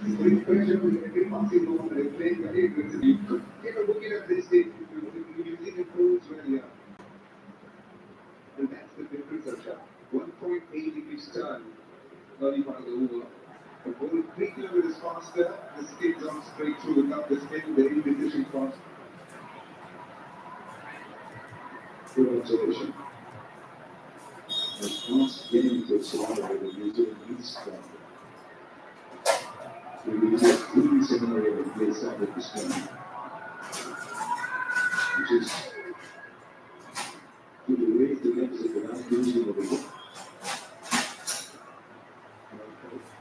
Great pressure with every passing ball, they're playing very aggressively. Looking at this stage, using approach well, yeah. And that's the difference, Aksha. 1.8 if you start early part of the over. But going 3 kilometers faster, the skates on straight through without the spin, very decision fast. Good observation. The fast game to survive the user needs from. We will use a scenario that plays out at this moment, which is to raise the deficit without losing the wicket.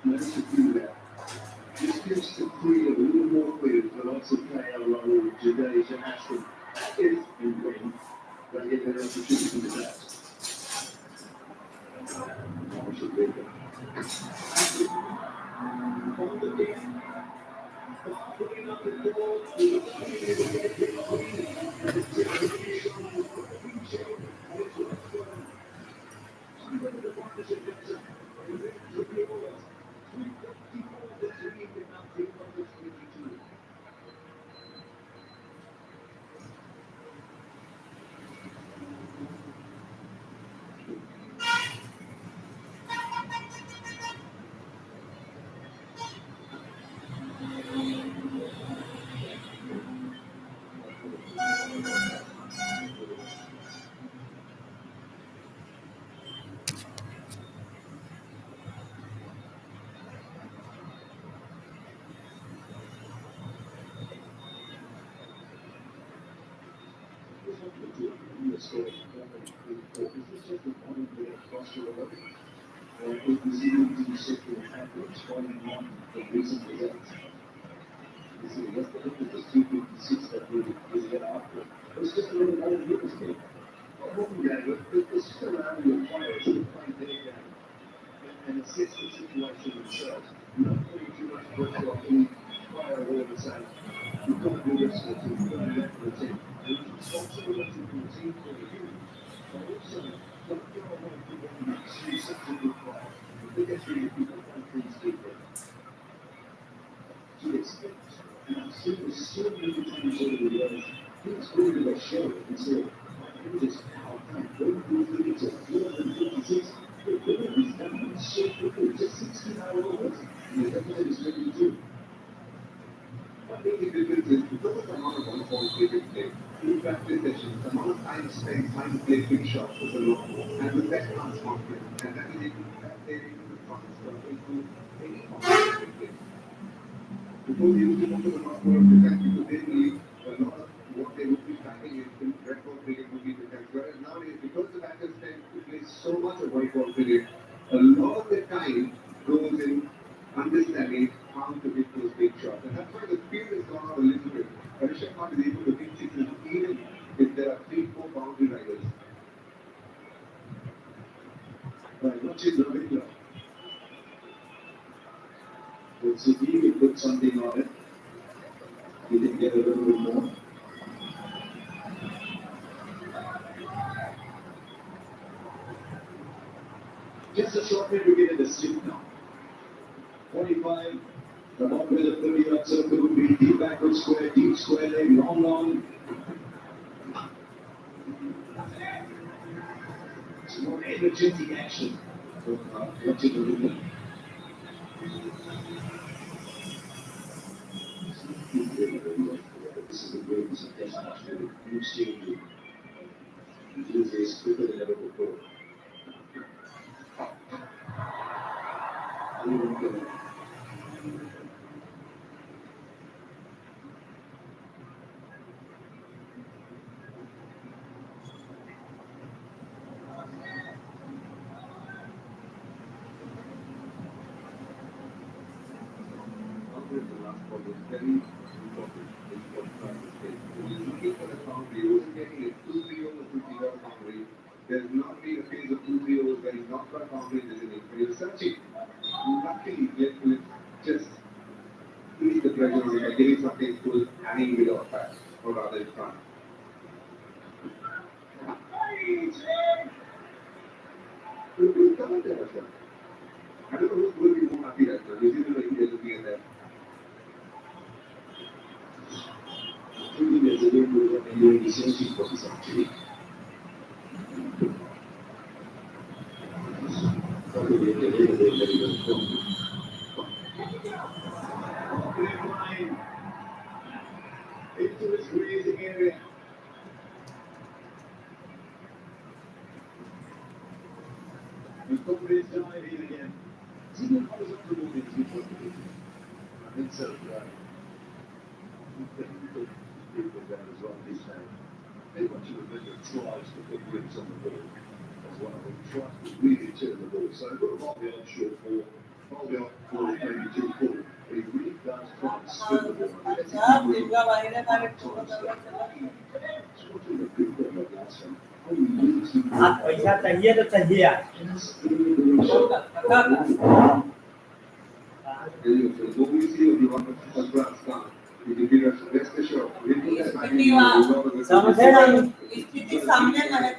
Managed to do that. This gives the three a little more clear for lots of player Rahul, Jadeja, Ashton, if and when they get their opportunity to that. Marshall Baker. And assist the situation themselves. Not putting too much pressure on any player all the time. You've got to do this for the team, you've got to do that for the team. There's responsibility for the team for you. But also, don't go away from what you see such a good player. The biggest thing is people don't think deep in. To expect, and I've seen this so many times over the years, it's really a show. It's a, it is how can I it's a 456. He's done so quickly, just 16 hours. And the deficit is 22. What makes it different is because of the amount of one-point cricket play, in practice sessions, the amount of time spent trying to play big shots was a lot more. And the best man's confidence. And that is able to transfer into any form of cricket. Before they used to come to the North Pole defense, because they believe a lot of what they would be tracking in red ball cricket would be defense. Whereas nowadays, because the batters tend to play so much of white ball cricket, a lot of the time goes in understanding how to hit those big shots. And that's why the field has gone out a little bit. Rishabh Pant is able to hit sixes even if there are 3-4 boundary riders. Right, watch it, Ravindra. Let's see if he can put something on it. He did get a little bit more. Just a short way to get in the sleep now. 45. The ball with a 30-yard circle would be deep backward square, deep square leg, long. It's more energetic action. Watch it, Ravindra. This is the greatest of test match with a huge change. It is quicker than ever before. The last ball was very important. When you're looking for a boundary, you wasn't getting a 2-0 or 2-0 boundary. There's not been a phase of 2-0 where he's not got a boundary in this innings. When you're searching, you luckily get to just ease the pressure on it by getting something full hanging without pass, or rather in front. We've covered that as well. I don't know who's going to be more happy right now. New Zealand or India looking at that. licenzi protestanti. Proprio di vedere delle rivoluzioni. Into his grazing area. The company is diving again. Sieben horizontal movements which were himself people there as well this time. They want you to remember tries to put grips on the ball as one of them tries to really turn the ball. So we've got Marvion short ball, Marvion ball maybe too full, but he really does try and spin the ball. Scoring a good goal like last time. आज पैसा चाहिए तो चाहिए आज What we see of the one of Afghanistan, you can give us the best show. समझे ना स्थिति सामने लगे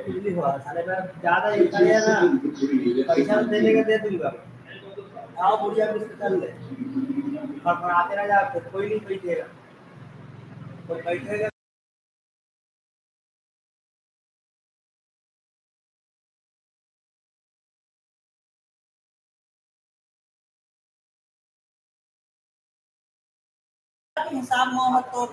बिजली हुआ साले में ज्यादा ये करिए ना पैसा देने का दे दूंगा आओ बुढ़िया किसको चल ले और आते रह जा कोई नहीं बैठेगा कोई बैठेगा हिसाब मोहम्मद तो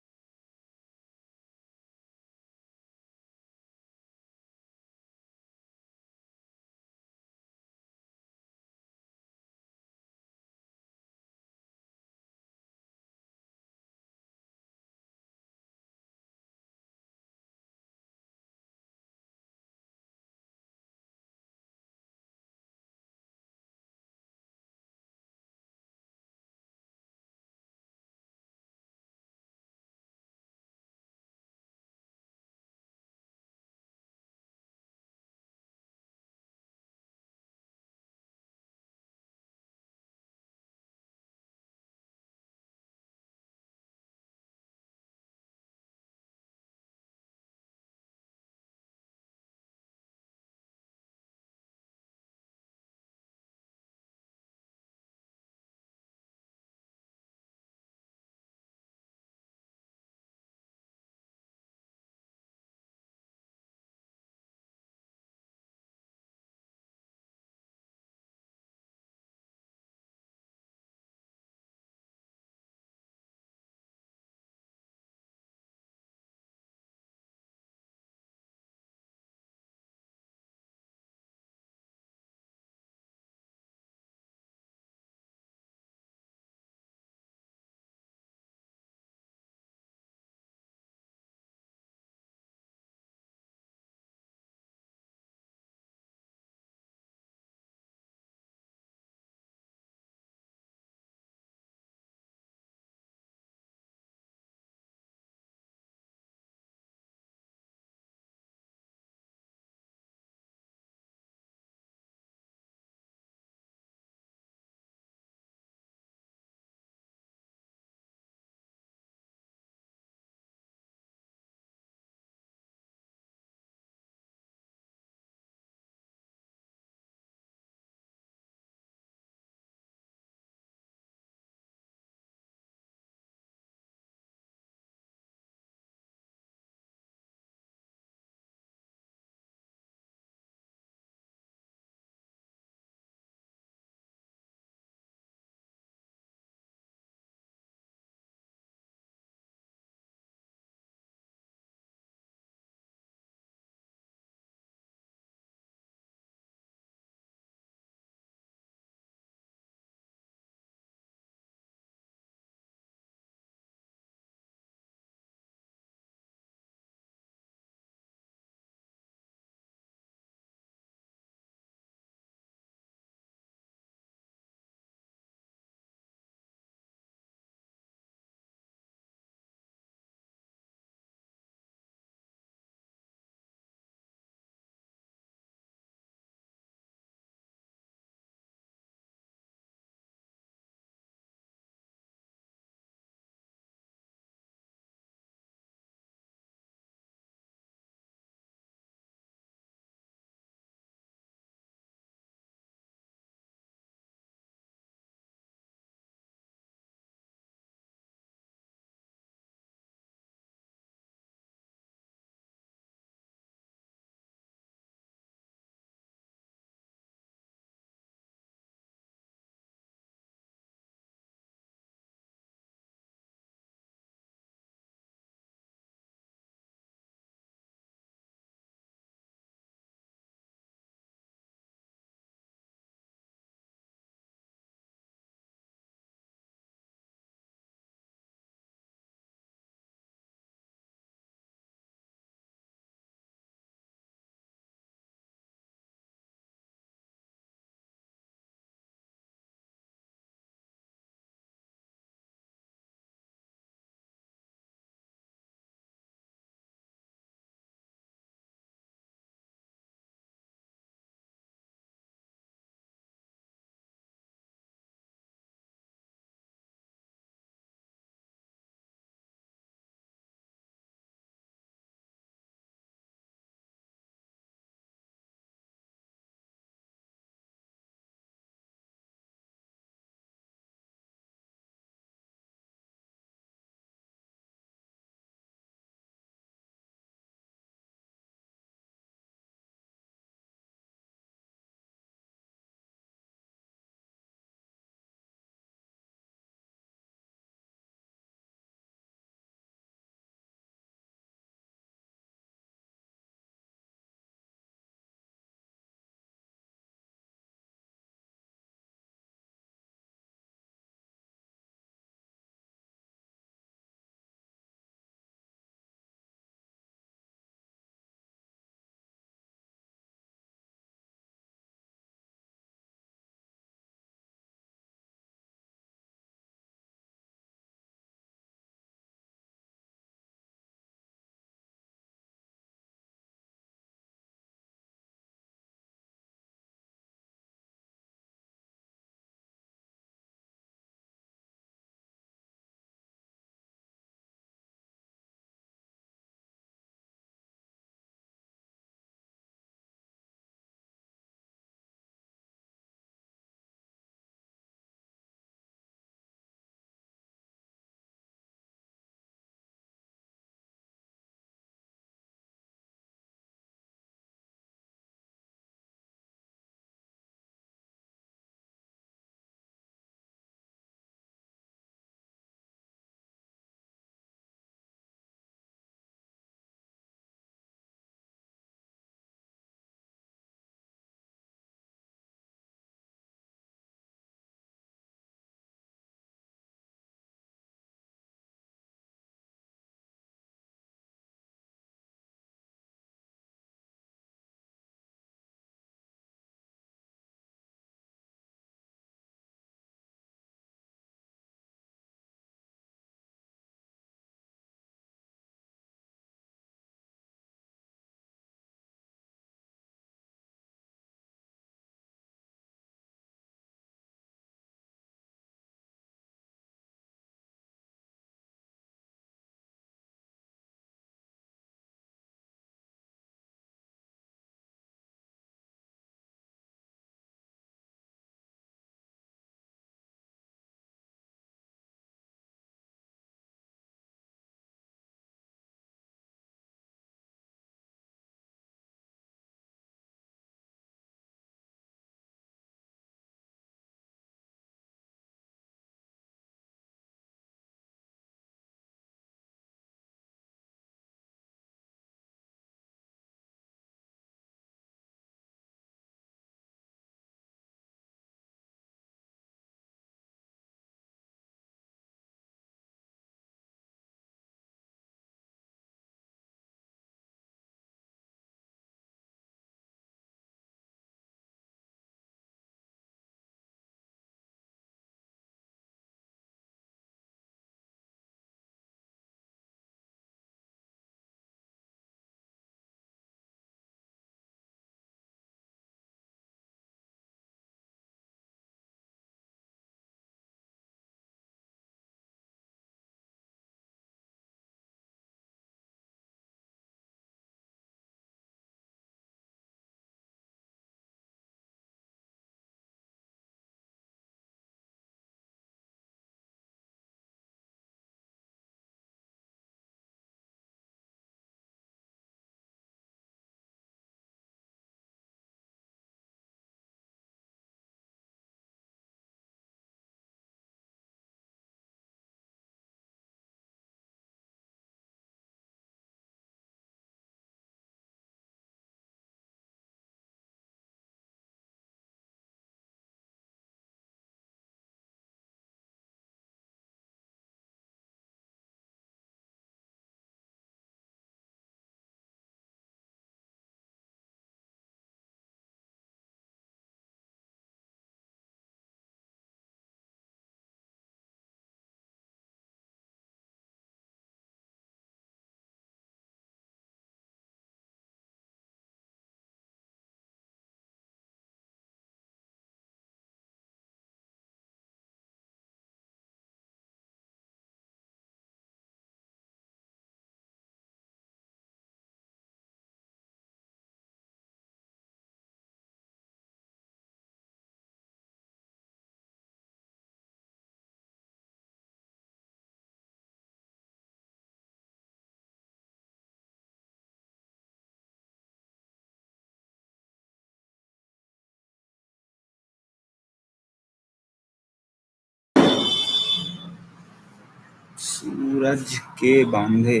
सूरज के बांधे।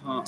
हाँ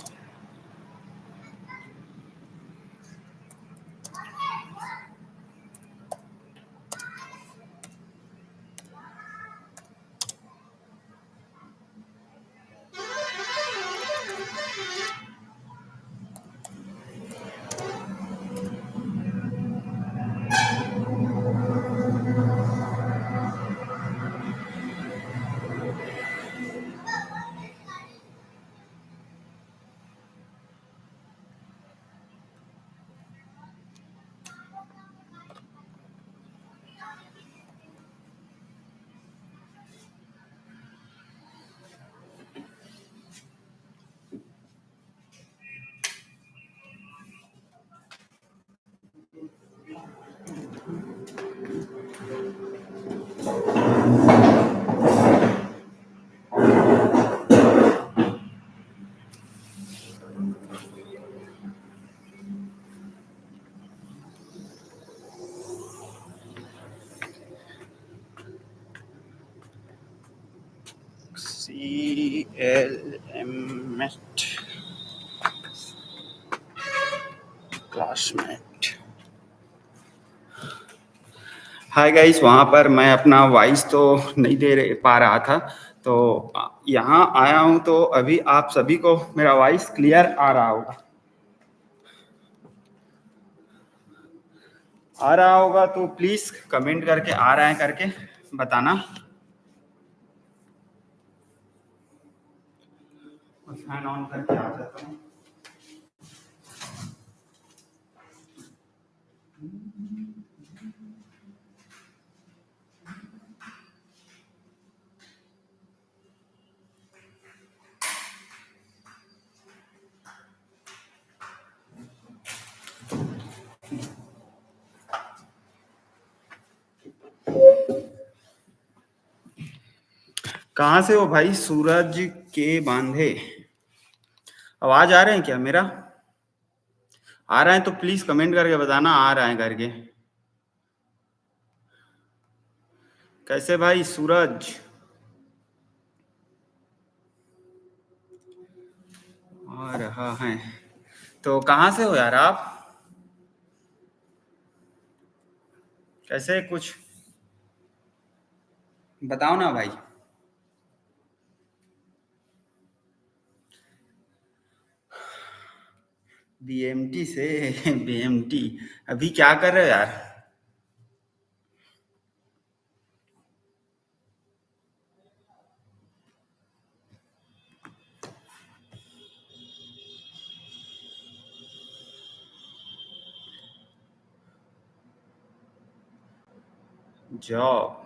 CLMS क्लासमेट। हाय गाइस, वहाँ पर मैं अपना वॉइस तो नहीं पा रहा था, तो यहाँ आया हूँ तो अभी आप सभी को मेरा वॉइस क्लियर आ रहा होगा तो प्लीज कमेंट करके आ रहा है करके बताना। फैन ऑन करके आ जाता हूँ। कहाँ से हो भाई? सूरज के बांधे। आवाज आ रहे हैं क्या? मेरा आ रहा है तो प्लीज कमेंट करके बताना आ रहा है करके। कैसे भाई सूरज? आ रहा है तो कहाँ से हो यार आप? कैसे कुछ बताओ ना भाई। बीएमटी से बीएमटी अभी क्या कर रहे हो यार? जॉब?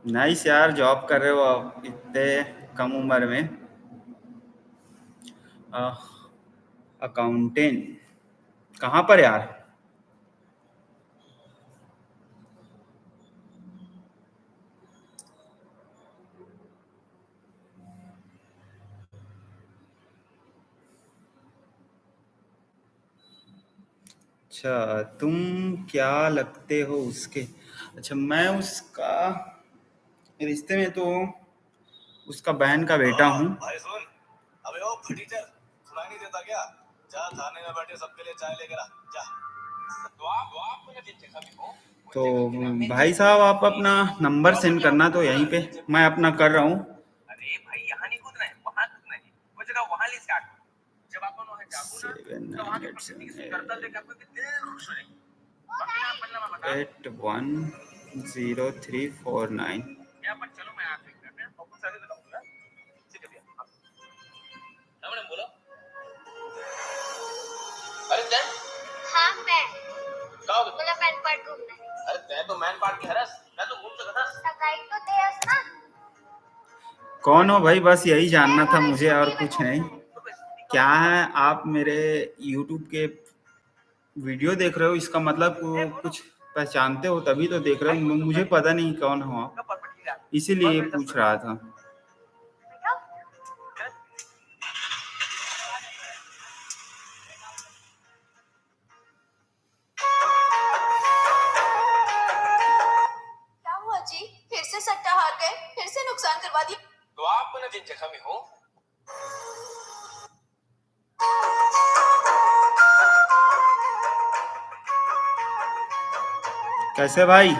नाइस यार, जॉब कर रहे हो आप इतने कम उम्र में। अकाउंटेंट कहाँ पर यार? अच्छा, तुम क्या लगते हो उसके? अच्छा, मैं उसका रिश्ते में तो उसका बहन का बेटा हूँ। भाई सुन, अबे ओ फटीचर, सुनाई नहीं देता क्या? जा थाने में बैठे सबके लिए चाय लेकर आ, जा। तो भाई साहब आप अपना नंबर सेंड करना, तो यहीं पे मैं अपना कर रहा हूँ। अरे भाई यहाँ नहीं कूदना है, वहाँ कूदना है। वो जगह वहाँ ले स्टार्ट। जब आप वहाँ जाओ ना, तो वहाँ के प्रकृति की सुंदरता देख आपको कितने खुश हो जाएंगे। बाकी ना अपन ना बता। 810349। यहाँ पर चलो मैं आपसे करते हैं, और कुछ सारे बताऊंगा। ठीक है भैया। हमने बोला। अरे तैं? हाँ मैं कहाँ हो गया? बोला पैन कार्ड घूमना है। अरे तैं तो मैन पार्ट की हरस, मैं तो घूम सकता था। कौन हो भाई, बस यही जानना था मुझे और कुछ नहीं। क्या है, आप मेरे YouTube के वीडियो देख रहे हो, इसका मतलब कुछ पहचानते हो तभी तो देख रहे हो। मुझे पता नहीं कौन हो आप, इसीलिए पूछ रहा था। क्या हुआ जी? फिर से सट्टा हार गए? फिर से नुकसान करवा दिया? तो आप न जिन जगह में हो कैसे भाई?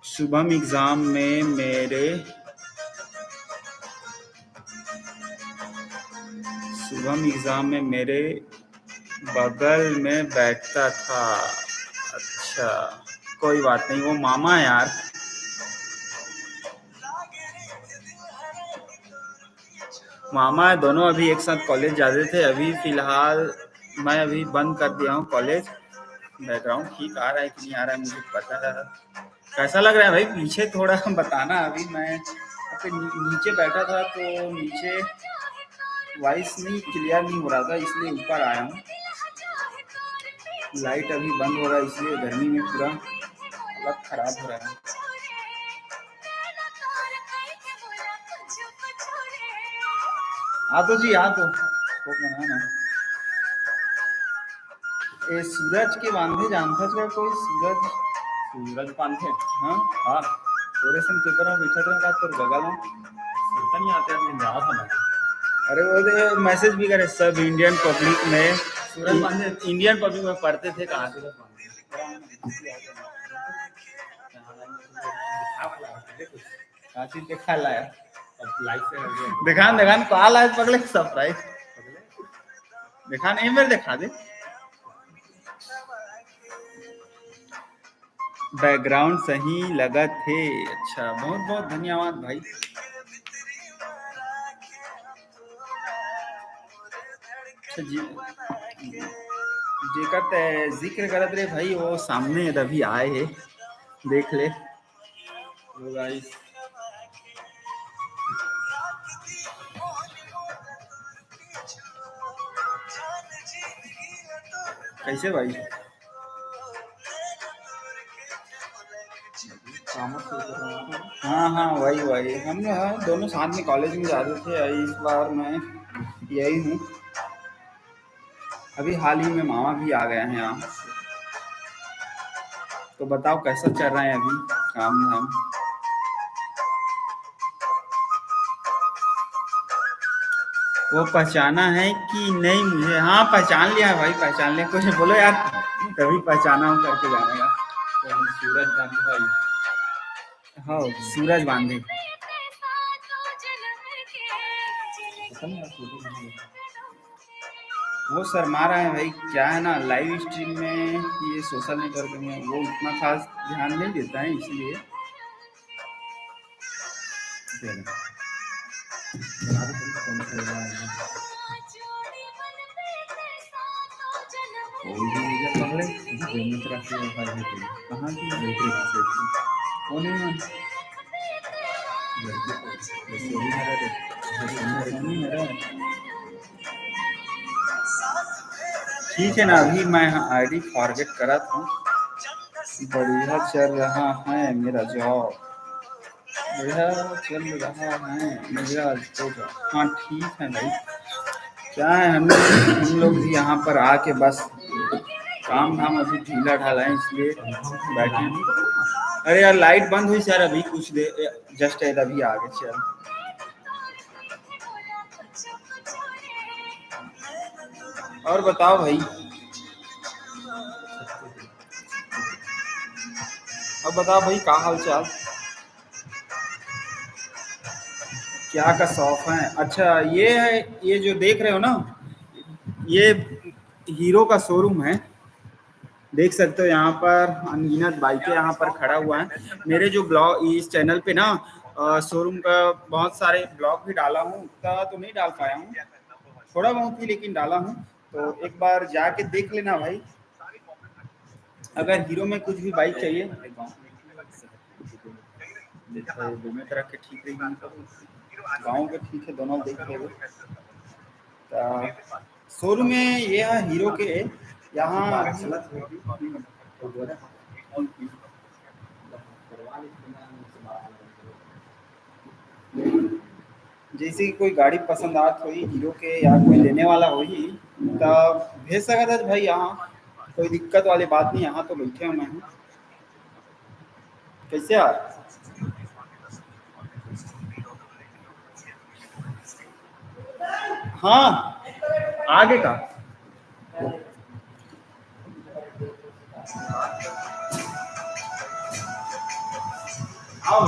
शुभम एग्जाम में मेरे बगल में बैठता था। अच्छा, कोई बात नहीं, वो मामा है यार। मामा है, दोनों अभी एक साथ कॉलेज जाते थे। अभी फिलहाल मैं अभी बंद कर दिया हूँ कॉलेज। बैकग्राउंड ठीक आ रहा है कि नहीं आ रहा है मुझे पता है। कैसा लग रहा है भाई पीछे, थोड़ा बताना। अभी मैं नीचे बैठा था तो नीचे वॉइस नहीं क्लियर नहीं हो रहा था, इसलिए ऊपर आया हूँ। लाइट अभी बंद हो रहा है, इसलिए गर्मी में पूरा हालत खराब हो रहा है। आ तो जी, आ तो ना। ये सूरज के बांधे जानता था कोई? सूरज बांधे? हाँ हाँ, पूरे सन पेपर में बैठा था रात पर बगल में। पता नहीं आते अपने जाओ था। अरे वो मैसेज भी करे सब इंडियन पब्लिक में। सूरज बांधे इंडियन पब्लिक में पढ़ते थे। कहाँ सूरज बांधे? काची देखा लाया लाइव से दिखान कॉल आए पगले सरप्राइज दिखा नहीं मेरे दिखा दे। बैकग्राउंड सही लगा थे। अच्छा, बहुत बहुत धन्यवाद भाई। अच्छा जी, जेकर जिक्र करत रे भाई, वो सामने अभी आए है, देख ले वो गाइस। कैसे भाई? हाँ वही हम दोनों साथ में कॉलेज में जाते थे। इस बार मैं यही हूँ। अभी हाल ही में मामा भी आ गए हैं यहाँ। तो बताओ कैसा चल रहा है अभी काम धाम? वो पहचाना है कि नहीं मुझे? हाँ पहचान लिया भाई, पहचान लिया। कुछ बोलो यार, तभी पहचाना हूँ करके जानेगा। तो सूरज बांधे भाई। हाँ सूरज बांधे। वो शर्मा रहा है भाई। क्या है ना, लाइव स्ट्रीम में ये सोशल नेटवर्क में वो उतना खास ध्यान नहीं देता है, इसलिए। कहाँ की कौन है? ठीक है ना, अभी मैं आईडी फॉरगेट करा था। बढ़िया चल रहा है मेरा जॉब, बढ़िया चल रहा है मेरा जॉब। हाँ ठीक है भाई। क्या है, हम लोग भी यहाँ पर आके बस काम धाम अभी ढीला ढाला है, इसलिए बैठे हैं। अरे यार लाइट बंद हुई सर, अभी कुछ देर जस्ट अभी आ गए। चल और बताओ भाई। अब बताओ भाई, क्या हाल चाल, क्या का शौक है? अच्छा ये है, ये जो देख रहे हो ना, ये हीरो का शोरूम है। देख सकते हो यहाँ पर अनगिनत बाइकें यहाँ पर खड़ा हुआ है। मेरे जो ब्लॉग इस चैनल पे ना शोरूम का बहुत सारे ब्लॉग भी डाला हूँ। उतना तो नहीं डाल पाया हूँ, थोड़ा बहुत ही लेकिन डाला हूँ। तो एक बार जाके देख लेना भाई। अगर हीरो में कुछ भी बाइक चाहिए देखो ये दोनों तरह के ठीक रही गाँव के ठीक है दोनों देख लेबे शोरूम में ये है हीरो के यहाँ जैसे कि कोई गाड़ी पसंद आत होई हीरो के या कोई लेने वाला होई तब भेज सकता है भाई यहाँ कोई दिक्कत वाली बात नहीं यहाँ तो बैठे हुए हैं कैसे यार हाँ आगे का आओ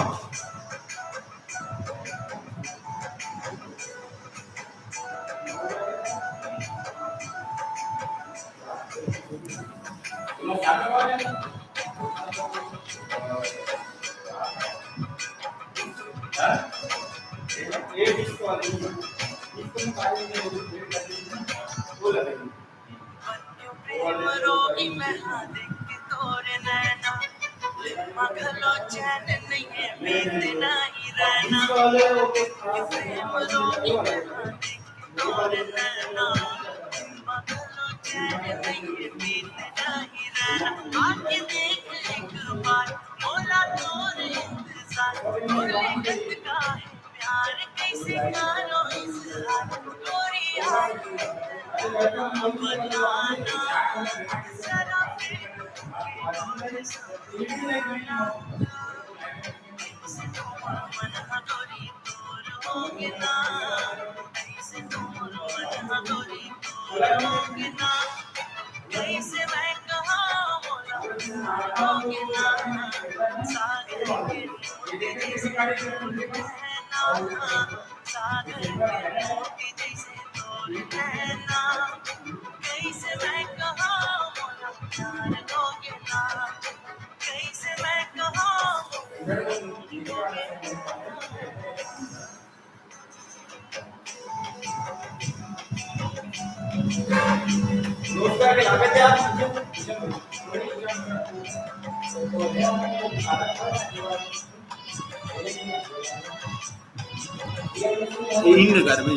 हिंग कर भी